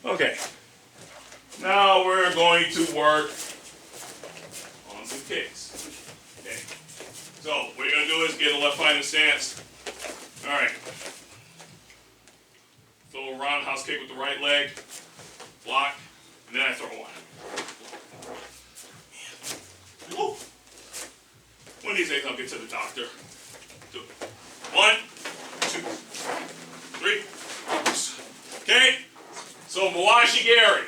Okay. Now we're going to work on some kicks. Okay. So what you're going to do is get a left-handed stance. All right. Throw a roundhouse kick with the right leg. Block. And then I throw one. Woo. One of these days I'll get to the doctor. Do it. 1, 2, 3. Okay? So Mawashi Gary.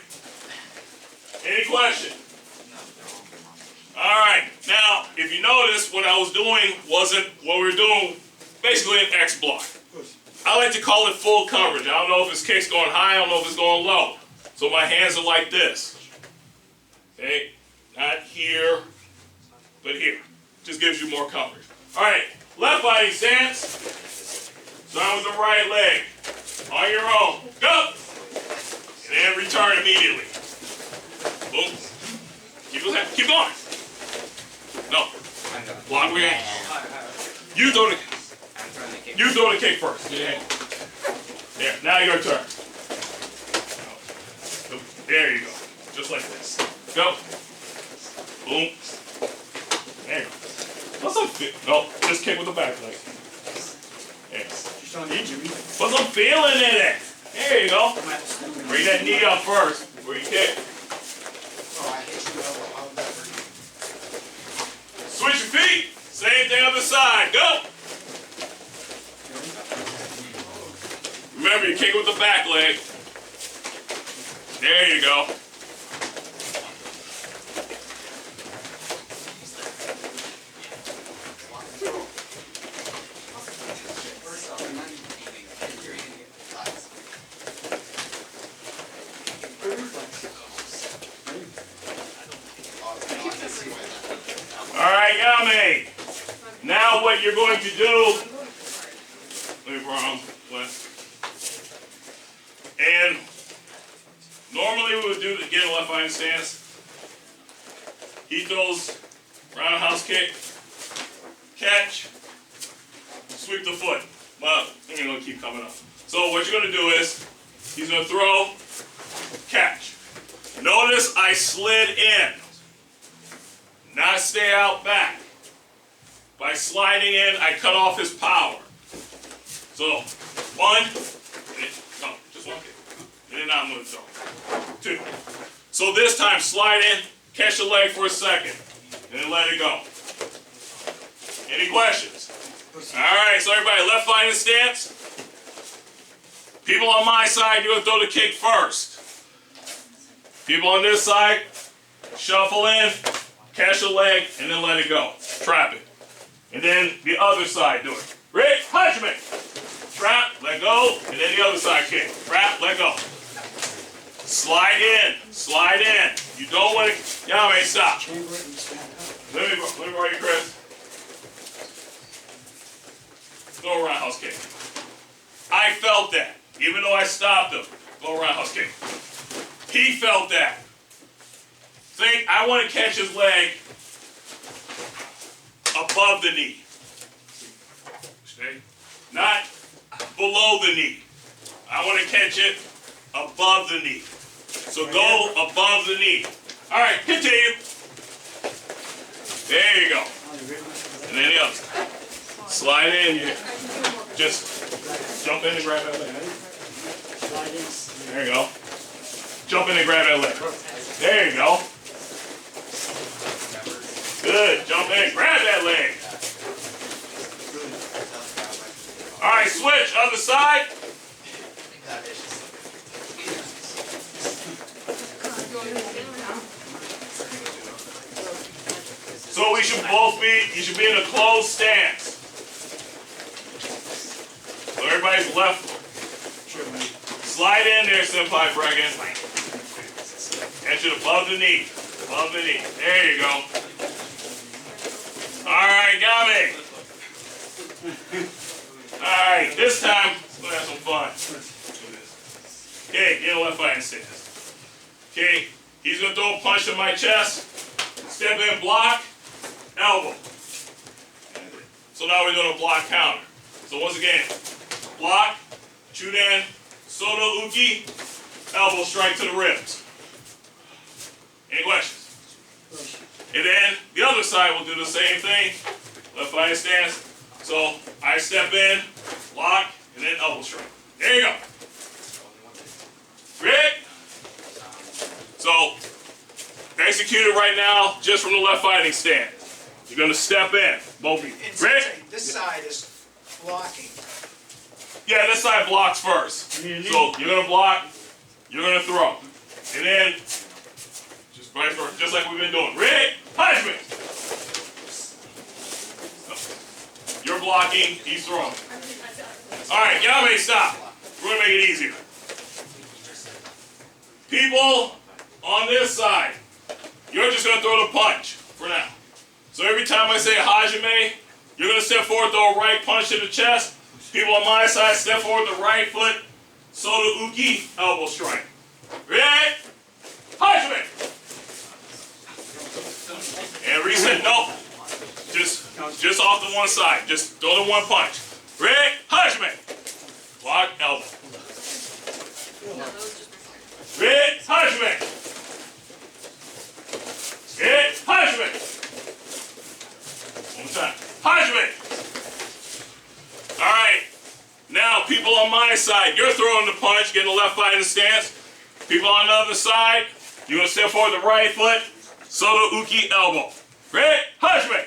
Any question? Alright, now if you notice what I was doing wasn't what we were doing, basically an X block. I like to call it full coverage. I don't know if his kick's going high, I don't know if it's going low. So my hands are like this. Okay? Not here, but here. Just gives you more coverage. Alright, left fighting stance. Start with the right leg. On your own. Go! And then return immediately. Boom. Keep going. No. Block with your hand. You throw the kick first. Yeah. There. Now your turn. There you go. Just like this. Go. Boom. There you go. What's up? No, just kick with the back leg. There. Put some feeling in it. There you go. Bring that knee up first before you kick. Switch your feet. Same thing on the side. Go. Remember, you kick with the back leg. There you go. Alright, Yami. Now what you're going to do, let me wrong, and normally we would do the get a left hand stance. He throws roundhouse kick, catch, sweep the foot. Well, I'm going to keep coming up. So what you're going to do is, he's going to throw, catch. Notice I slid in, not stay out back. By sliding in, I cut off his power. So, 1, no, just 1 kick. And then I'm going to throw. 2. So this time, slide in, catch the leg for a second, and then let it go. Any questions? Alright, so everybody, left fighting stance. People on my side, you're going to throw the kick first. People on this side, shuffle in, catch the leg, and then let it go. Trap it. And then the other side, do it. Ready? Punch me. Trap, let go, and then the other side kick. Trap, let go. Slide in, slide in. You don't want to, Yami, stop. Let me borrow you, Chris. Throw a roundhouse kick. I felt that, even though I stopped him. Throw a roundhouse kick. He felt that. Think, I want to catch his leg above the knee. Okay? Not below the knee. I want to catch it above the knee. So go above the knee. Alright, continue. There you go. And then the other side. Slide in here. Just jump in and grab that leg. There you go. Jump in and grab that leg. There you go. Good. Jump in. Grab that leg. Alright, switch. Other side. So we should both be, you should be in a closed stance. So everybody's left. Slide in there, Senpai Bregan. Catch it above the knee. Above the knee. There you go. Alright, got me. Alright, this time, let's go have some fun. Okay, get a left fighting stance. Okay, he's going to throw a punch to my chest. Step in, block, elbow. So now we're doing a block counter. So once again, block, Chuden, Soto Uki, elbow strike to the ribs. Any questions? And then the other side will do the same thing. Left fighting stance. So I step in, lock, and then elbow strike. There you go. Ready? So execute it right now, just from the left fighting stance. You're gonna step in, both of you. Ready? This side is blocking. Yeah, this side blocks first. So you're gonna block, you're gonna throw. And then just vice versa, just like we've been doing. Ready? Punishment! You're blocking, he's throwing. Alright, Yame, stop. We're gonna make it easier. People on this side, you're just gonna throw the punch for now. So every time I say Hajime, you're gonna step forward, throw a right punch to the chest. People on my side, step forward the right foot, Soda Uki, elbow strike. Ready? Hajime! And reset, nope. Just off the one side. Just throw the one punch. Ready? Hajime! Block, elbow. Ready? Hajime! Ready? Hajime! One more time. Hajime! Alright. Now, people on my side, you're throwing the punch, getting the left fighting stance. People on the other side, you're going to step forward the right foot, Soda Uki, elbow. Ready? Hajime!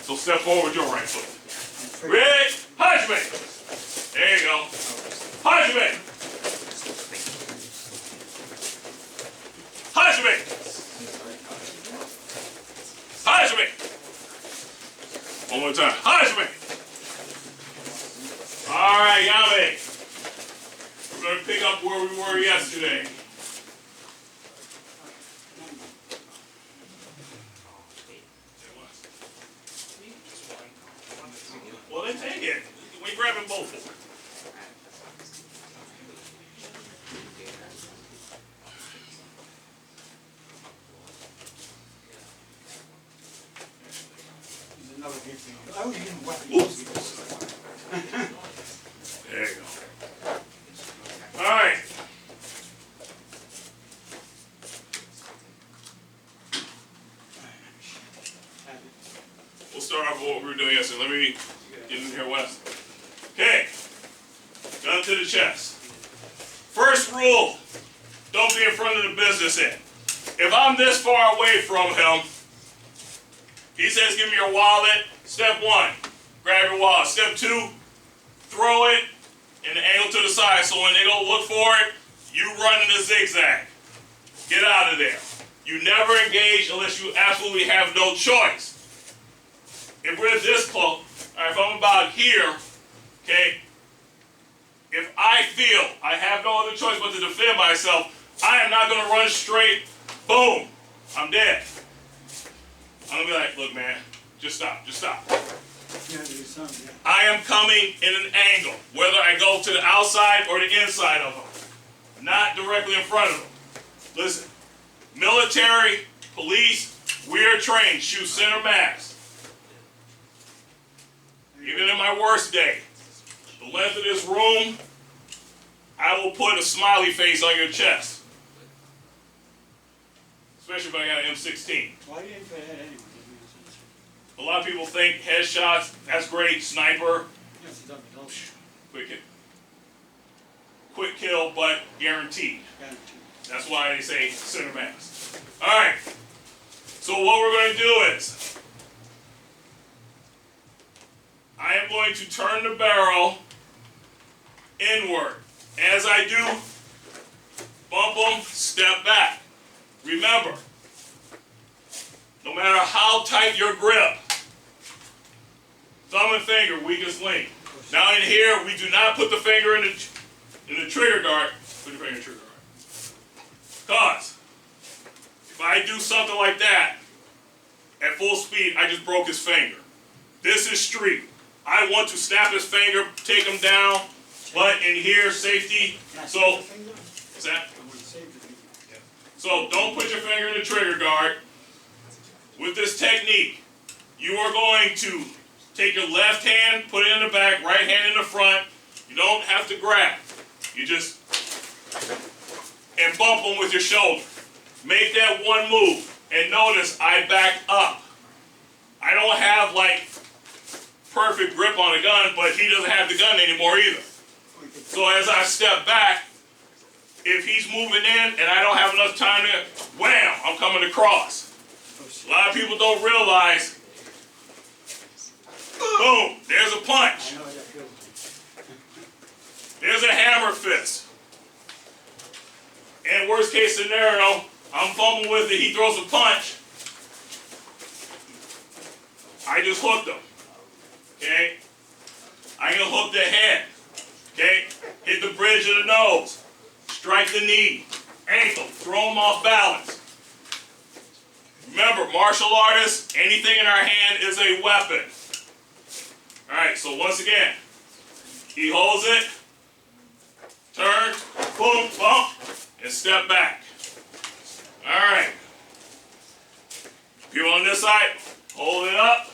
So step forward with your right foot. Ready? Hajime! There you go. Hajime! Hajime! Hajime! One more time. Hajime! Alright, Yame. We're going to pick up where we were yesterday. Well, then take it. We grab them both. There you go. All right. We'll start off with what we were doing yesterday. Let me get in here, Wes. Okay. Gun to the chest. First rule, don't be in front of the business end. If I'm this far away from him, he says, give me your wallet. Step one, grab your wallet. Step two, throw it in the angle to the side. So when they don't look for it, you run in a zigzag. Get out of there. You never engage unless you absolutely have no choice. If we're this close, if I'm about here, okay, if I feel I have no other choice but to defend myself, I am not going to run straight, boom, I'm dead. I'm going to be like, look, man, just stop, just stop. I am coming in an angle, whether I go to the outside or the inside of them, not directly in front of them. Listen, military, police, we are trained, shoot center mass. Even in my worst day, the length of this room, I will put a smiley face on your chest. Especially if I got an M16. Why didn't you head anyway? A lot of people think headshots, that's great, sniper. Yes, it does. Quick kill, but guaranteed. Guaranteed. That's why they say center mass. Alright, so what we're going to do is, I am going to turn the barrel inward. As I do, bump them, step back. Remember, no matter how tight your grip, thumb and finger, weakest link. Now in here, we do not put the finger in the trigger guard. Put your finger in the trigger guard. Because if I do something like that, at full speed, I just broke his finger. This is street. I want to snap his finger, take him down, but in here, safety. So, what's that? So don't put your finger in the trigger guard. With this technique, you are going to take your left hand, put it in the back, right hand in the front. You don't have to grab. You just, and bump him with your shoulder. Make that one move. And notice I back up. I don't have like perfect grip on the gun, but he doesn't have the gun anymore either. So as I step back, if he's moving in and I don't have enough time to, wham, I'm coming across. A lot of people don't realize, boom, there's a punch. There's a hammer fist. And worst case scenario, I'm fumbling with it, he throws a punch. I just hooked him. Okay? I can hook the head. Okay? Hit the bridge of the nose. Strike the knee. Ankle. Throw him off balance. Remember, martial artists, anything in our hand is a weapon. Alright, so once again, he holds it, turn, boom, bump, and step back. Alright. People on this side, hold it up.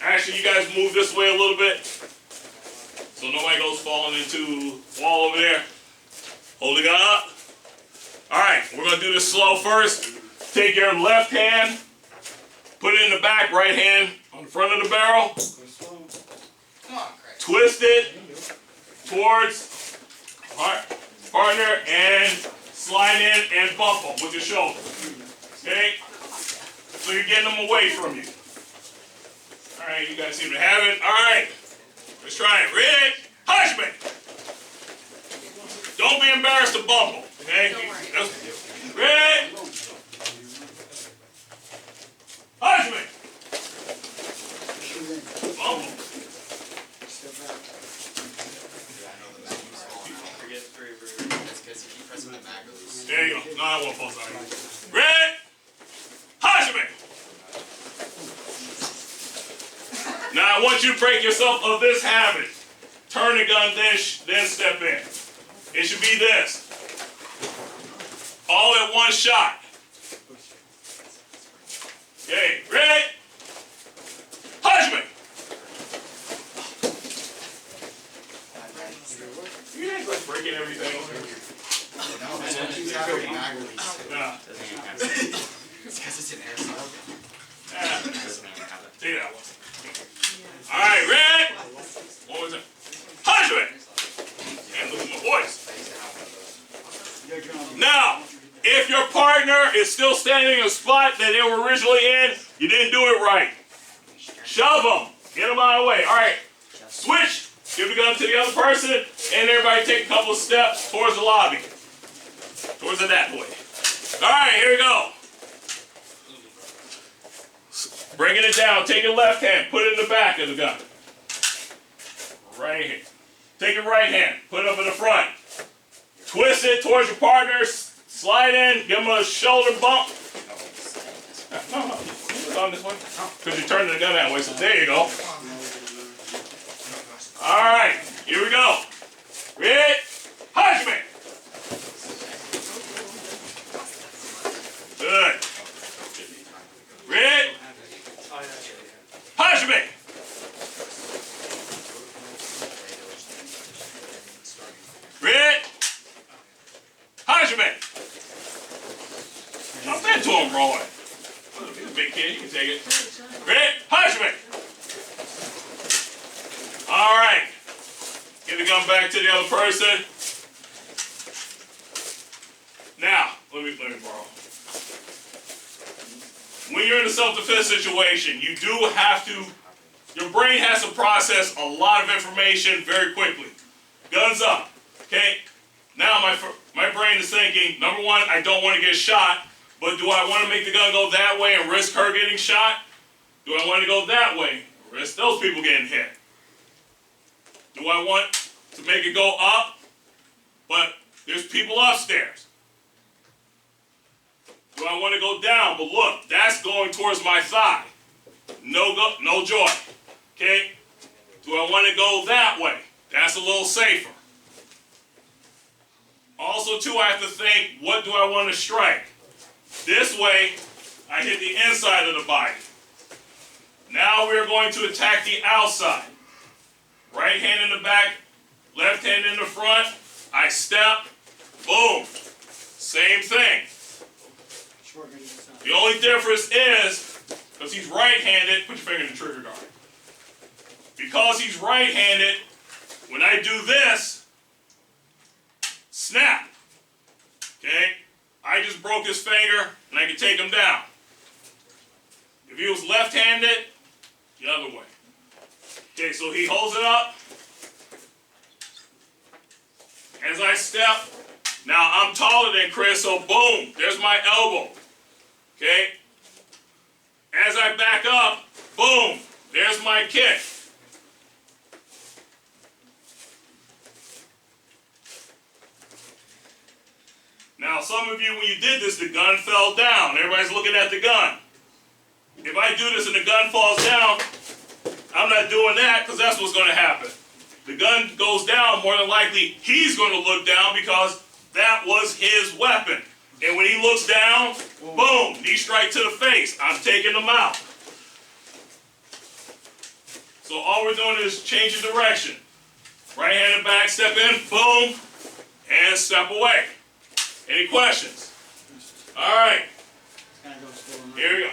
Actually, you guys move this way a little bit so nobody goes falling into the wall over there. Hold the gun up. Alright, we're going to do this slow first. Take your left hand, put it in the back, right hand on the front of the barrel. Twist it towards partner and slide in and bump them with your shoulder. Okay? So you're getting them away from you. Alright, you guys seem to have it. Alright. Let's try it. Ready? Hush me! Don't be embarrassed to bump them. Okay? Ready? Hush me! Bump them. There you go. No, I won't fall sorry. Ready? Hush me! Now I want you to break yourself of this habit. Turn the gun, then step in. It should be this. All at one shot. Okay, ready? Hush me! You ain't like breaking everything over here. No, that's what she's having backwards. Yeah. It's because it's an airsoft. Yeah. Take that one. Alright, ready? One more time. Hush me! And lose my voice. Now, if your partner is still standing in a spot that they were originally in, you didn't do it right. Shove them. Get them out of the way. Alright. Switch. Give the gun to the other person, and everybody take a couple of steps towards the lobby. Towards the that way. Alright, here we go. Bringing it down. Take your left hand. Put it in the back of the gun. Right here. Take your right hand. Put it up in the front. Twist it towards your partner. Slide in. Give them a shoulder bump. No. It's on this way. Because you turned the gun that way, so there you go. Alright. Here we go. Ready? Hush me! Good. Ready? Hush me! Ready? Hush me! Jump into him, Roy. He's a big kid, you can take it. Ready? Hush me! Alright. Get the gun back to the other person. Now, let me borrow. When you're in a self-defense situation, you do have to, your brain has to process a lot of information very quickly. Guns up, okay? Now my brain is thinking, number one, I don't want to get shot, but do I want to make the gun go that way and risk her getting shot? Do I want to go that way and risk those people getting hit? Do I want to make it go up, but there's people upstairs? Do I want to go down? But look, that's going towards my thigh. No joy. Okay? Do I want to go that way? That's a little safer. Also, too, I have to think, what do I want to strike? This way, I hit the inside of the body. Now we are going to attack the outside. Right hand in the back, left hand in the front. I step, boom, same thing. The only difference is, because he's right-handed, put your finger in the trigger guard. Because he's right-handed, when I do this, snap, okay? I just broke his finger, and I can take him down. If he was left-handed, the other way. Okay, so he holds it up. As I step, now I'm taller than Chris, so boom, there's my elbow. Okay? As I back up, boom, there's my kick. Now, some of you, when you did this, the gun fell down. Everybody's looking at the gun. If I do this and the gun falls down, I'm not doing that because that's what's going to happen. The gun goes down, more than likely, he's going to look down because that was his weapon. And when he looks down, boom, knee strike to the face. I'm taking him out. So all we're doing is changing direction. Right-handed back, step in, boom, and step away. Any questions? All right. Here we go.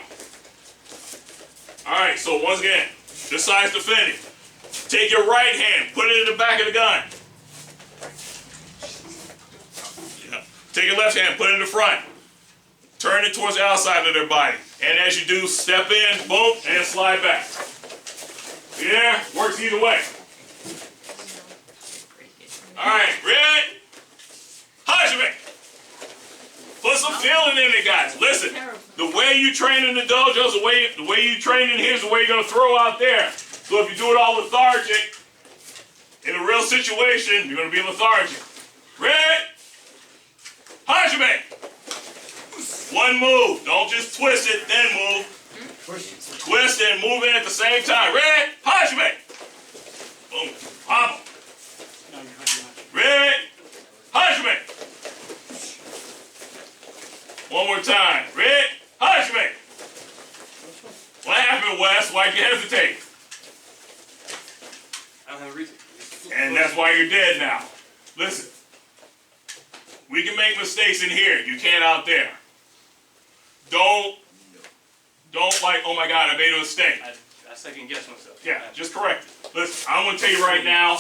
All right, so once again, this side's defending. Take your right hand, put it in the back of the gun. Yeah. Take your left hand, put it in the front. Turn it towards the outside of their body. And as you do, step in, boom, and slide back. Yeah, works either way. All right, ready? Hajime. Put some feeling in it, guys. Listen, the way you train in the dojo is the way you train in here is the way you're going to throw out there. So if you do it all lethargic, in a real situation, you're going to be lethargic. Ready? Hajime. One move. Don't just twist it, then move. Twist and move it at the same time. Ready? Hajime. Boom. Hobble. Ready? Hajime. One more time. Ready? Hajime. What happened, Wes? Why'd you hesitate? I don't have a reason. And that's why you're dead now. Listen. We can make mistakes in here. You can't out there. Don't like, oh my God, I made a mistake. I second guess myself. Yeah, just correct it. Listen, I'm going to tell you right now.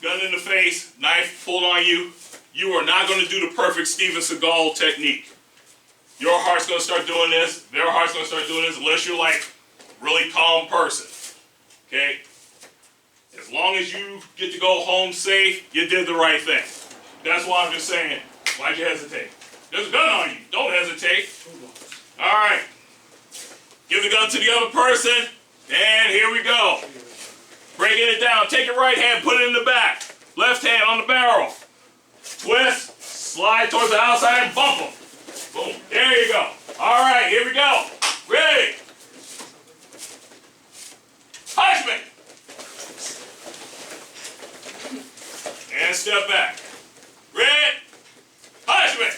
Gun in the face, knife pulled on you. You are not going to do the perfect Steven Seagal technique. Your heart's going to start doing this. Their heart's going to start doing this unless you're like a really calm person. Okay? As long as you get to go home safe, you did the right thing. That's why I'm just saying, why'd you hesitate? There's a gun on you. Don't hesitate. All right. Give the gun to the other person. And here we go. Breaking it down. Take your right hand, put it in the back. Left hand on the barrel. Twist, slide towards the outside, and bump them. Boom. There you go. All right, here we go. Ready. Hajime. And step back. Ready. Hajime.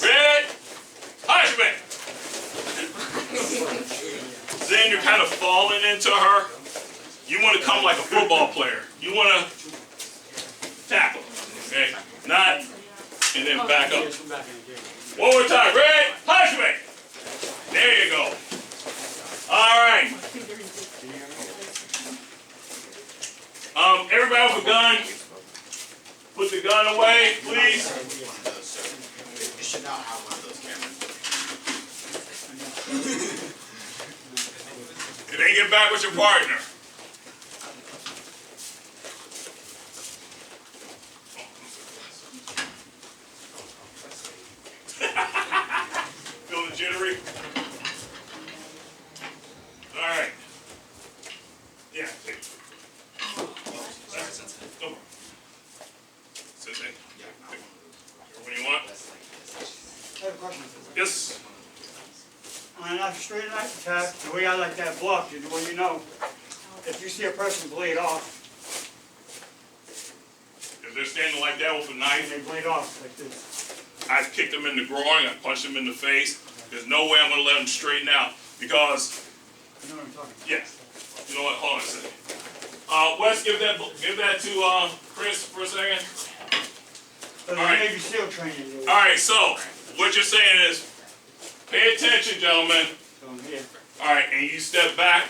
Ready. Hajime. Then you're kind of falling into her. You want to come like a football player. You want to tackle, okay? Not, and then back up. One more time. Ready? Hajime. There you go. All right. Everybody with a gun, put the gun away, please. You should not have one of those cameras. And then get back with your partner. Feeling jittery? All right. Yeah, take it. Come on. Sit there. What do you want? I have a question. Yes. On a straight knife attack, the way I like that block is when you know if you see a person bleed off, If they're standing like that with a and knife, they bleed off like this. I kicked them in the groin, I punched them in the face. There's no way I'm going to let them straighten out because, You know what I'm talking about? yeah. You know what? Hold on a second. Wes, give that to Chris for a second. All right. Navy SEAL training. All right, so what you're saying is, pay attention, gentlemen. So I'm here. All right, and you step back.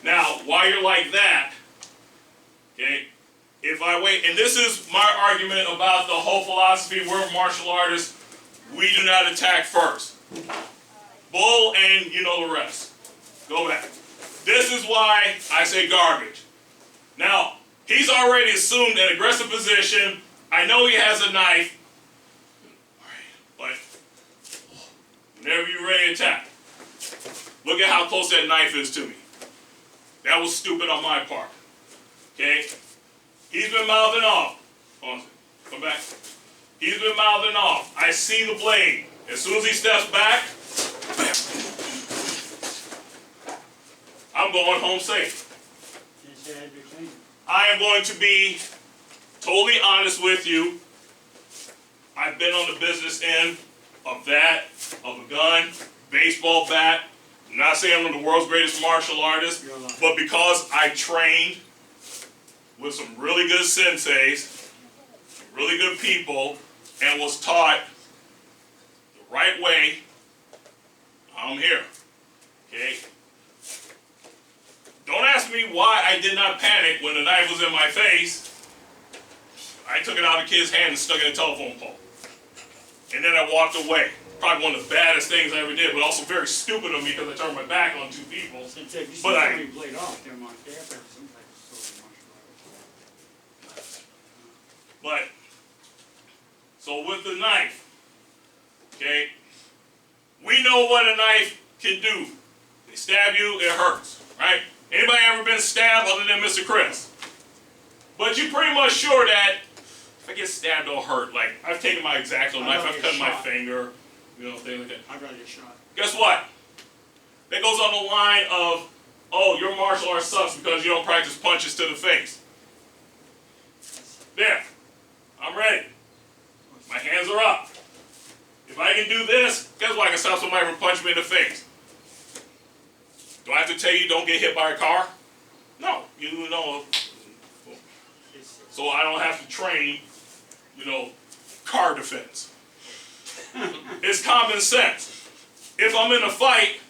Now, while you're like that, okay, if I wait, and this is my argument about the whole philosophy, we're martial artists, we do not attack first. Bull and you know the rest. Go back. This is why I say garbage. Now, he's already assumed an aggressive position. I know he has a knife. All right, but whenever you're ready to attack, look at how close that knife is to me. That was stupid on my part. Okay? He's been mouthing off. Hold on a second. Come back. He's been mouthing off. I see the blade. As soon as he steps back, I'm going home safe. I am going to be totally honest with you. I've been on the business end of that, of a gun, baseball bat. I'm not saying I'm the world's greatest martial artist, but because I trained with some really good senseis, really good people, and was taught the right way, I'm here. Okay? Don't ask me why I did not panic when the knife was in my face. I took it out of the kid's hand and stuck it in a telephone pole. And then I walked away. Probably one of the baddest things I ever did, but also very stupid of me because I turned my back on two people. But I blade off there, Mark. They have to have some type of sort of martial art. But, so with the knife, okay, we know what a knife can do. They stab you, it hurts, right? Anybody ever been stabbed other than Mr. Chris? But you're pretty much sure that if I get stabbed, it'll hurt. Like, I've taken my X-Acto knife, I've cut my finger, you know, things like that. I'd rather get shot. Guess what? That goes on the line of, oh, your martial art sucks because you don't practice punches to the face. There. I'm ready. My hands are up. If I can do this, guess what? I can stop somebody from punching me in the face. Do I have to tell you don't get hit by a car? No. You know. So I don't have to train, you know, car defense. It's common sense. If I'm in a fight,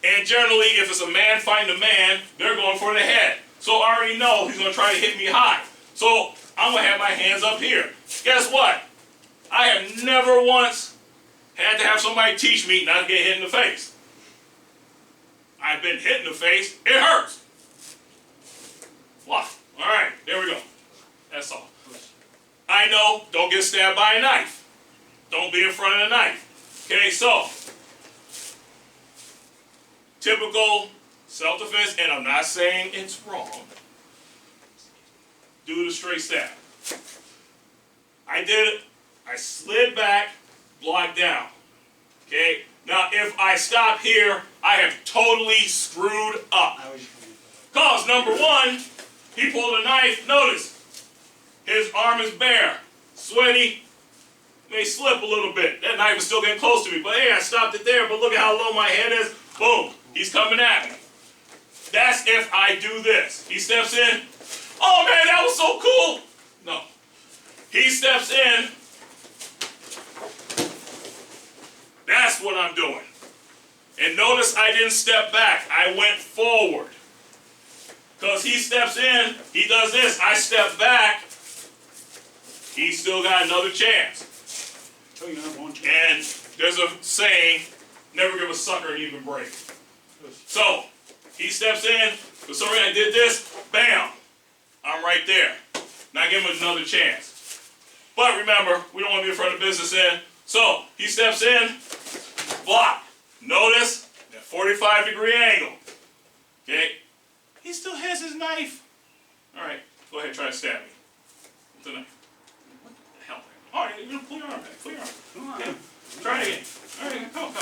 and generally if it's a man fighting a man, they're going for the head. So I already know he's going to try to hit me high. So I'm going to have my hands up here. Guess what? I have never once had to have somebody teach me not to get hit in the face. I've been hit in the face. It hurts. What? All right, there we go. That's all. I know, don't get stabbed by a knife. Don't be in front of the knife. Okay, so, typical self-defense, and I'm not saying it's wrong, do the straight stab. I did it. I slid back, blocked down. Okay? Now, if I stop here, I have totally screwed up. Because, number one, he pulled a knife. Notice, his arm is bare, sweaty, may slip a little bit. That knife is still getting close to me. But hey, I stopped it there, but look at how low my head is. Boom, he's coming at me. That's if I do this. He steps in. Oh man, that was so cool. No. He steps in. That's what I'm doing. And notice I didn't step back. I went forward. Because he steps in, he does this. I step back. He's still got another chance. And there's a saying, never give a sucker an even break. So, he steps in. For some reason I did this. Bam. I'm right there. Now give him another chance. But remember, we don't want to be in front of the business end. So, he steps in. Block. Notice that 45-degree angle. Okay? He still has his knife. Alright, go ahead and try to stab me. With the knife. What the hell? Alright, you're going to pull your arm back. Pull your arm. Come on. Yeah. Try it again. Alright, come on.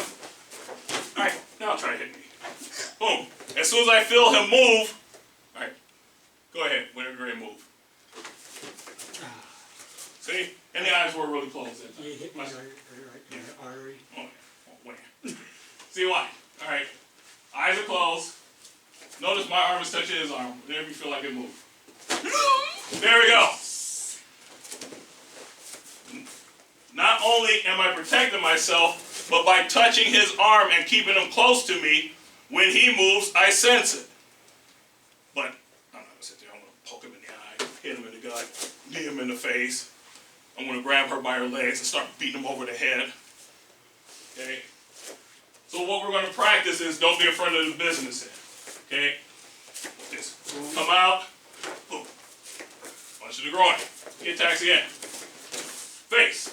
Alright, now try to hit me. Boom. As soon as I feel him move, alright, go ahead, whenever you're ready to move. See? And the eyes were really closed that time. You hit me right artery. Oh, wait. See why? Alright. Eyes are closed. Notice my arm is touching his arm. Whenever you feel like it move. There we go. Not only am I protecting myself, but by touching his arm and keeping him close to me, when he moves, I sense it. But I'm not going to sit there. I'm going to poke him in the eye, hit him in the gut, knee him in the face. I'm going to grab her by her legs and start beating him over the head. Okay? So what we're going to practice is don't be in front of the business here. Okay? Just come out. Boom. Punch to the groin. He attacks again. Face.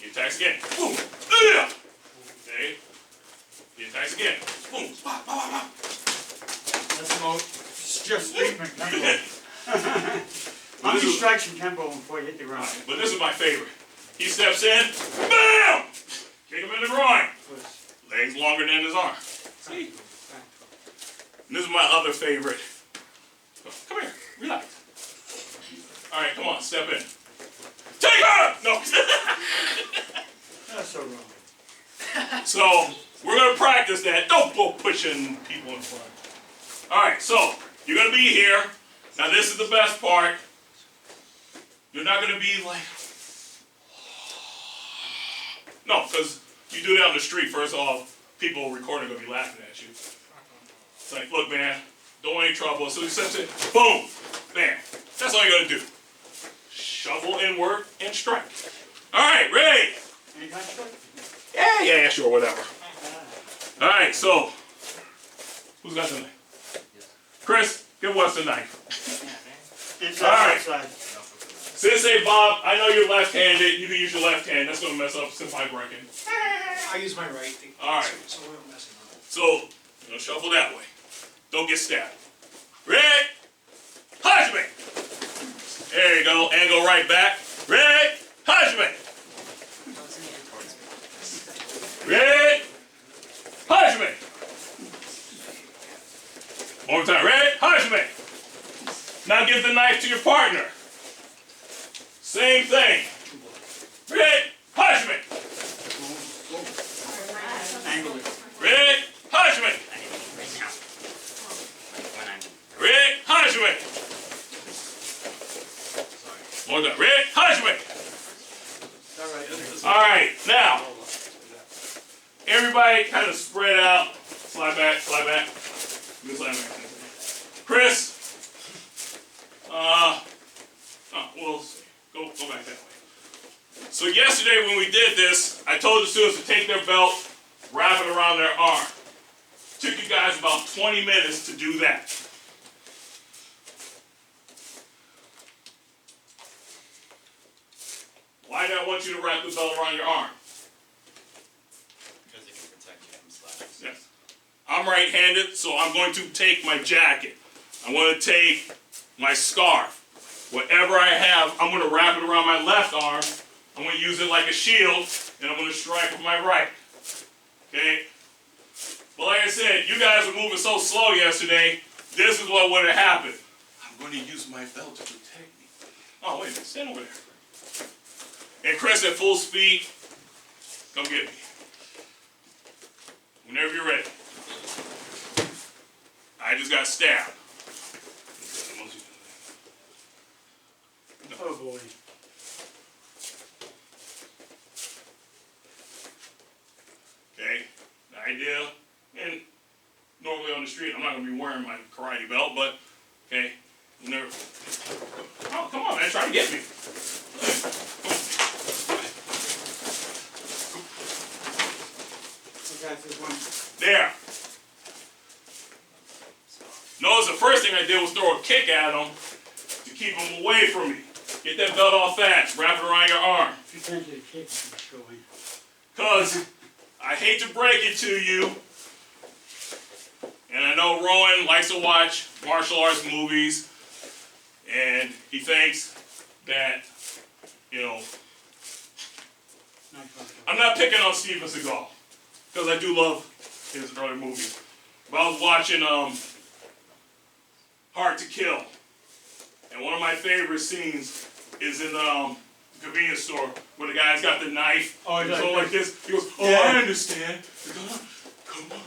He attacks again. Boom. Okay? He attacks again. Boom. Pop, pop, pop, pop. That's the most just treatment tempo. How many strikes in tempo before you hit the ground? Right, but this is my favorite. He steps in. Bam! Kick him in the groin. Legs longer than his arm. See? And this is my other favorite. Come here. Relax. All right, come on. Step in. Take her! No. That's so wrong. So, we're going to practice that. Don't go pushing people in front. All right, so, you're going to be here. Now, this is the best part. You're not going to be like... No, because you do that on the street, first of all, people recording are going to be laughing at you. It's like, look, man, don't want any trouble. So you set it, boom, bam. That's all you got to do. Shovel inward and strike. All right, ready? Any kind of strike? Yeah, sure, whatever. All right, so, who's got the knife? Chris, give us the knife. Inside, All right. outside. Sensei Bob, I know you're left-handed. You can use your left hand. That's going to mess up some pipe breaking. I use my right. All right. So we don't mess it up. So, you know, shuffle that way. Don't get stabbed. Ready? Hajime! There you go. And go right back. Ready? Hajime! Ready? Hajime! One more time. Ready? Hajime! Now give the knife to your partner. Same thing. Ready? Hajime! Angle it. Ready? Hajime! Ready? Hajime! One more time. Ready? Hajime! All right, now, everybody kind of spread out. Slide back, slide back. Slide back. Chris, we'll see. Go back that way. So yesterday when we did this, I told the students to take their belt, wrap it around their arm. Took you guys about 20 minutes to do that. Why do I want you to wrap the belt around your arm? Because it can protect you from sliders. Yes. I'm right-handed, so I'm going to take my jacket. I'm going to take my scarf. Whatever I have, I'm going to wrap it around my left arm. I'm going to use it like a shield, and I'm going to strike with my right. Okay? But like I said, you guys were moving so slow yesterday, this is what would have happened. I'm going to use my belt to protect me. Oh, wait a minute. Stand over there. And Chris, at full speed, come get me. Whenever you're ready. I just got stabbed. Oh boy. Okay, the idea, and normally on the street, I'm not going to be wearing my karate belt, but, okay, whenever, oh, come on, man, try to get me. There. Notice the first thing I did was throw a kick at him to keep him away from me. Get that belt off fast, wrap it around your arm. If you can't get a kick, you can go in. Because I hate to break it to you, and I know Rowan likes to watch martial arts movies, and he thinks that, you know, I'm not picking on Steven Seagal, because I do love his early movies. But I was watching Hard to Kill, and one of my favorite scenes is in the convenience store where the guy's got the knife. Oh, and so like this. He goes, oh, yeah. I understand. Come on.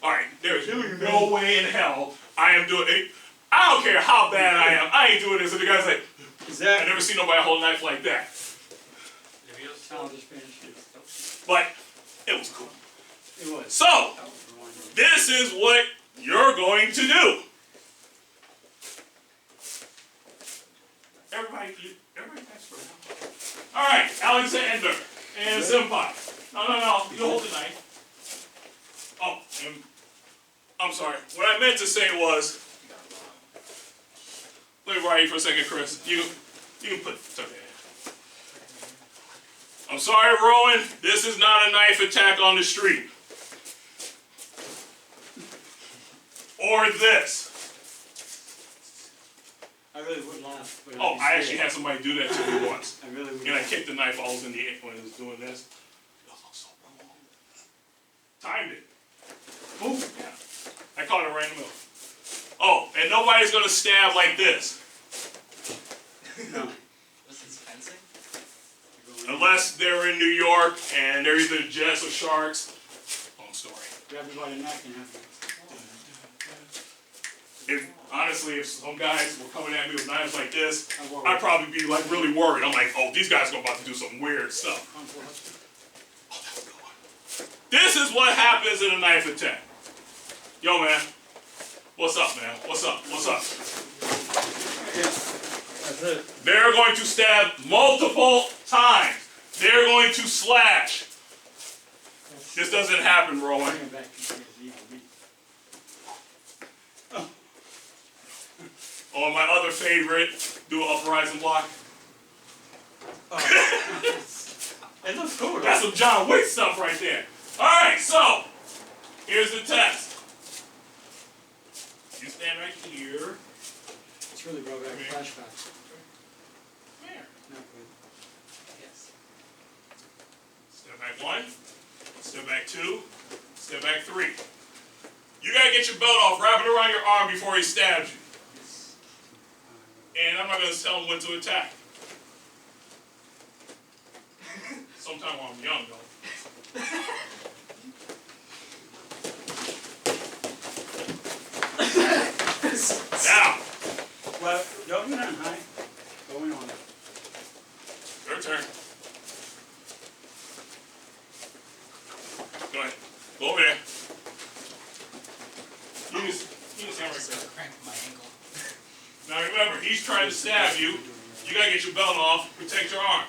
Alright, there's no way in hell I am doing it. I don't care how bad I am. I ain't doing this. And the guy's like, I never seen nobody hold a knife like that. I'll just finish it. But it was cool. It was. So, this is what you're going to do. Everybody thanks for that. Alright, Alexander and Senpai. No. You hold the knife. Oh, and I'm sorry. What I meant to say was, let me borrow you for a second, Chris. You can put tuck it in. I'm sorry, Rowan. This is not a knife attack on the street. Or this. I really would laugh. But Oh, I actually had somebody do that to me once. I really would. And I kicked the knife while I was in the air when I was doing this. It was so wrong. Timed it. Boom. Yeah. I caught it right in the middle. Oh, and nobody's gonna stab like this. No. This is fencing? Unless they're in New York and they're either Jets or Sharks. Long story. Grab you by the neck and have Honestly, if some guys were coming at me with knives like this, I'd probably be like really worried. I'm like, oh, these guys are about to do some weird stuff. Oh, that was a good one. This is what happens in a knife attack. Yo, man. What's up, man? What's up? That's it. They're going to stab multiple times. They're going to slash. This doesn't happen, Rowan. Bring it back. Oh, my other favorite, do an uprising block. It looks cool. That's some John Wick stuff right there. Alright, so, here's the test. You stand right here. It's really brought back flashbacks. There. Not good. Yes. Step back 1, step back 2, step back 3. You gotta get your belt off, wrap it around your arm before he stabs you. And I'm not gonna tell him when to attack. Sometime when I'm young, though. Now, Well, don't do that high. Going on. your turn. Go ahead. Go over there. You just hammer it there. Cramp my ankle. Now remember, he's trying to stab you. You gotta get your belt off, protect your arm.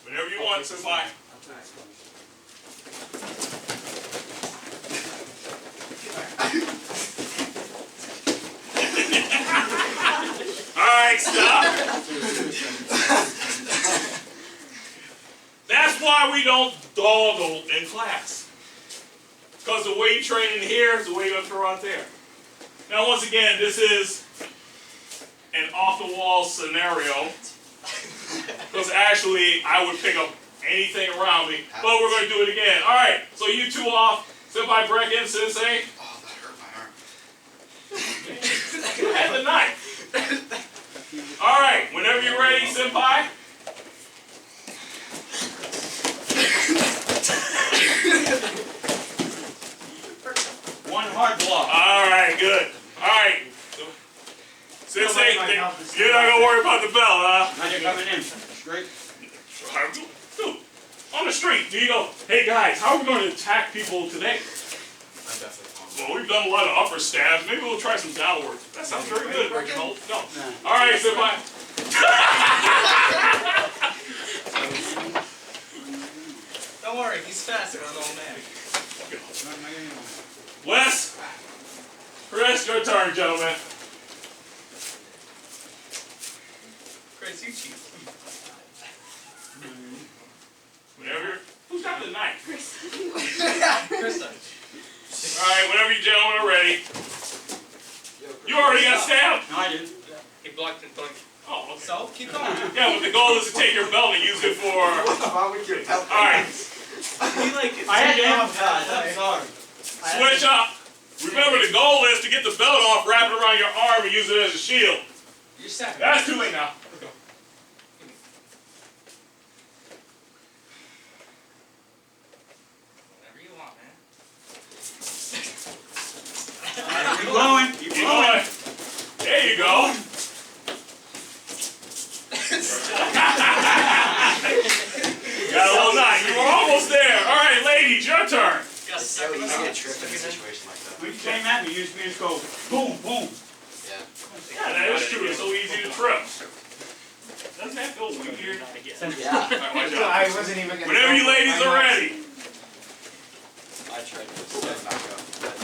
Whenever you want, Senpai. Alright, stop. That's why we don't dawdle in class. Because the way you train in here is the way you're gonna throw out there. Now once again, this is an off-the-wall scenario. Because actually, I would pick up anything around me. But we're going to do it again. Alright, so you two off. Senpai Brecken, Sensei. Oh, that hurt my arm. You had the knife. Alright, whenever you're ready, Senpai. One hard block. Alright, good. Alright. Sensei, you're not going to worry about the bell, huh? Now you're coming in. Straight. Dude, on the street, do you go, hey guys, how are we going to attack people today? I'm definitely calm. Well, we've done a lot of upper stabs. Maybe we'll try some downward. That sounds very good, Reginald. No. Nah. All right, Senpai. Don't worry, he's faster than old man. Wes, Chris, your turn, gentlemen. Chris, you cheat. Whenever. Who's got the knife? Chris does. All right, whenever you gentlemen are ready. You already got stabbed? No, I did. He blocked it, blocked it. Oh, okay. So, keep going. Yeah, but the goal is to take your belt and use it for. What's wrong with your belt? All right, He like it. I had to emphasize. I'm sorry. switch up. Remember, the goal is to get the belt off, wrap it around your arm, and use it as a shield. You're stabbing. That's too late now. Let's go. Whatever you want, man. flowing. Keep Keep flowing. going. There you go. Got a little knot. You were almost there. All right, ladies, your turn. Got It's so stuck in easy to the trip in a situation like that. When you came at me, you used me to go boom, boom. Yeah. Yeah, that is true. It's so easy to trip. Doesn't that feel weird? Yeah. All right, watch out. I wasn't even gonna. Whenever you ladies are ready. I tried to step back up. But,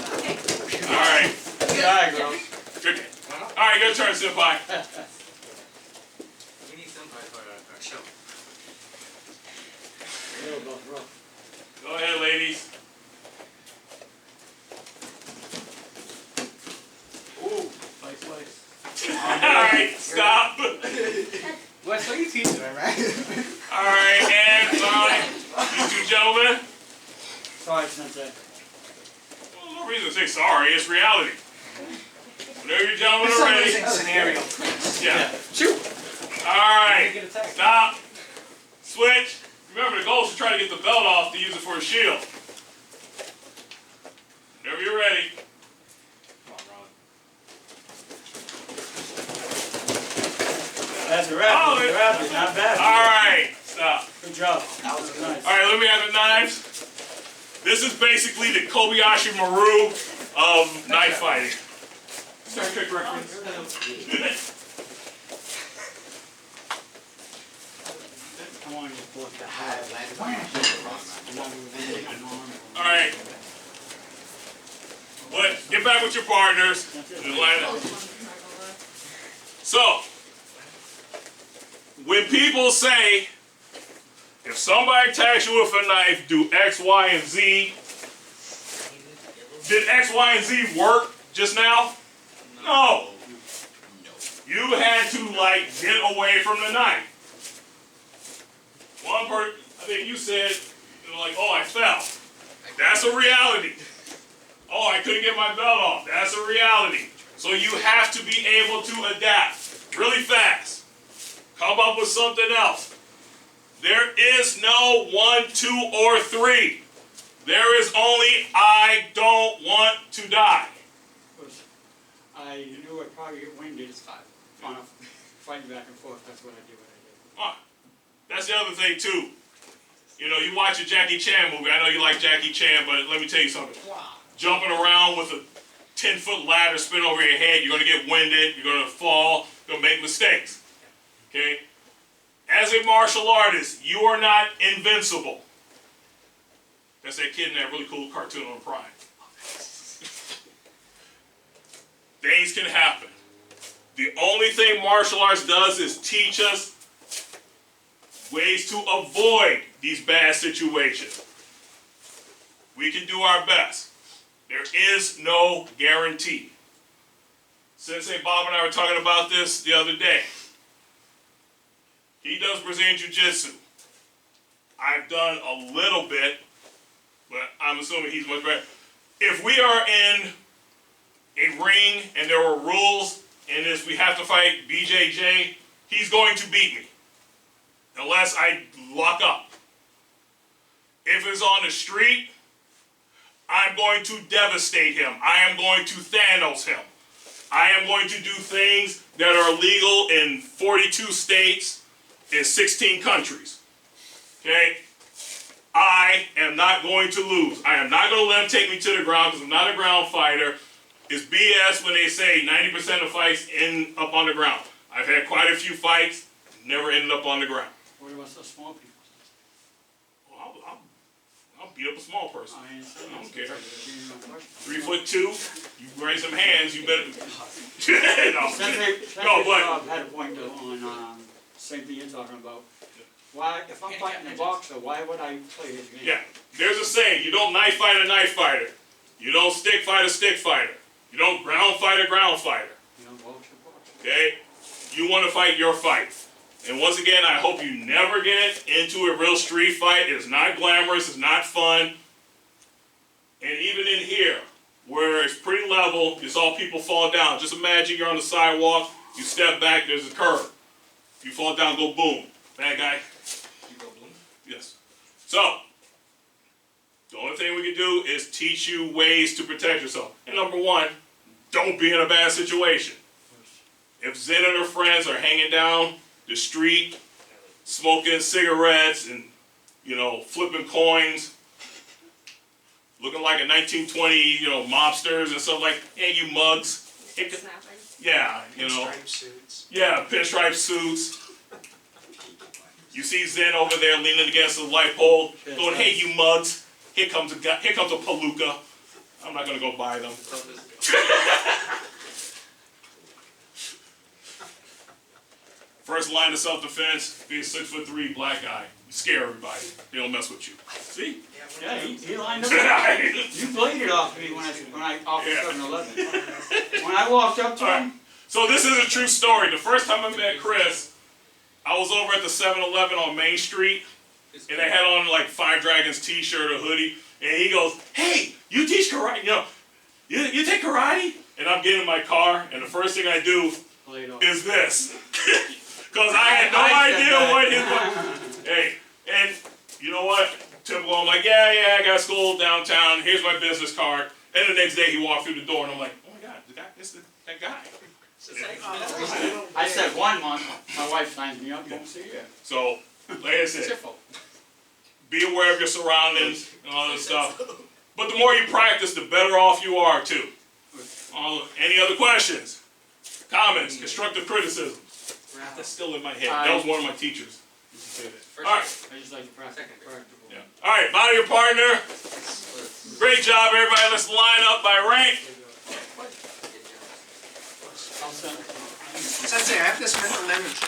All right. Sorry, girls. Good. All right, your turn, Senpai. We need somebody for our show. Go ahead, ladies. Ooh, slice. All right, stop. What? So you teaching her, right? All right, and you two gentlemen. Sorry, Sensei. Well, no reason to say sorry. It's reality. Whenever you gentlemen are ready. Scenario. Yeah. Shoot. All right. Get attacked. Stop. Switch. Remember, the goal is to try to get the belt off to use it for a shield. Whenever you're ready. Come on, Ron. That's a wrap. Oh, That's a wrap. It's not bad. All right. Stop. Good job. That was good. Nice. All right, let me have the knives. This is basically the Kobayashi Maru of knife fighting. Star Trek reference. Come on, you block the I hat. landed on my shoulder wrong, man. I'm not even gonna take an arm. All right. But get back with your partners. And line up. So, when people say, if somebody attacks you with a knife, do X, Y, and Z. Did X, Y, and Z work just now? No. You had to, like, get away from the knife. One person, I think you said, like, oh, I fell. That's a reality. Oh, I couldn't get my belt off. That's a reality. So you have to be able to adapt really fast. Come up with something else. There is no 1, 2, or 3. There is only I don't want to die. I knew I'd probably get winded on a fighting back and forth. That's what I did. That's the other thing too. You know, you watch a Jackie Chan movie. I know you like Jackie Chan, but let me tell you something. Jumping around with a 10-foot ladder spin over your head, you're going to get winded, you're going to fall, you're going to make mistakes. Okay? As a martial artist, you are not invincible. That's that kid in that really cool cartoon on Prime. Things can happen. The only thing martial arts does is teach us ways to avoid these bad situations. We can do our best. There is no guarantee. Sensei Bob and I were talking about this the other day. He does Brazilian Jiu-Jitsu. I've done a little bit, but I'm assuming he's much better. If we are in a ring and there are rules, and if we have to fight BJJ, he's going to beat me. Unless I lock up. If it's on the street, I'm going to devastate him. I am going to Thanos him. I am going to do things that are illegal in 42 states in 16 countries. Okay? I am not going to lose. I am not going to let him take me to the ground because I'm not a ground fighter. It's BS when they say 90% of fights end up on the ground. I've had quite a few fights, never ended up on the ground. What about those small people? Well, I'll beat up a small person. I don't care. 3 3'2", you raise some hands, you better. No, Sensei no, but Bob had a point on same thing you're talking about. Why, if I'm fighting a boxer, why would I play his game? yeah, there's a saying: you don't knife fight a knife fighter, you don't stick fight a stick fighter, you don't ground fight a ground fighter. You know, boxer. Okay, you want to fight your fight. And once again, I hope you never get into a real street fight. It's not glamorous, it's not fun. And even in here, where it's pretty level, you saw people fall down. Just imagine you're on the sidewalk, you step back, there's a curve. You fall down, go boom. Bad guy. You go boom. Yes. So, the only thing we can do is teach you ways to protect yourself. And number one, don't be in a bad situation. If Zen and her friends are hanging down the street, smoking cigarettes and, you know, flipping coins, looking like a 1920, you know, mobsters and stuff like, hey, you mugs. Yeah, you know. Pinstripe suits. Yeah, pinstripe suits. You see Zen over there leaning against the light pole, going, hey, you mugs. Here comes a palooka. I'm not going to go buy them. First line of self-defense, be a 6'3" black guy. You scare everybody. They don't mess with you. See? Yeah, he lined up. You bladed off me when I off the 7-Eleven. When I walked up to him. So this is a true story. The first time I met Chris, I was over at the 7-Eleven on Main Street, and they had on like Five Dragons t-shirt or hoodie, and he goes, hey, you teach karate, you know, you take karate? And I'm getting in my car, and the first thing I do is this. Because I had no idea what his, hey, and you know what? Typical, I'm like, yeah, I got school downtown, here's my business card. And the next day he walked through the door, and I'm like, oh my God, it's that guy. I said 1 month, my wife signs me up, don't see you. So, like I said, be aware of your surroundings and all that stuff. But the more you practice, the better off you are too. Any other questions? Comments? Constructive criticism? That's still in my head. That was one of my teachers. Alright. I just like to practice. Yeah. Alright, bow to your partner. Great job, everybody. Let's line up by rank. Sensei, I have this mental image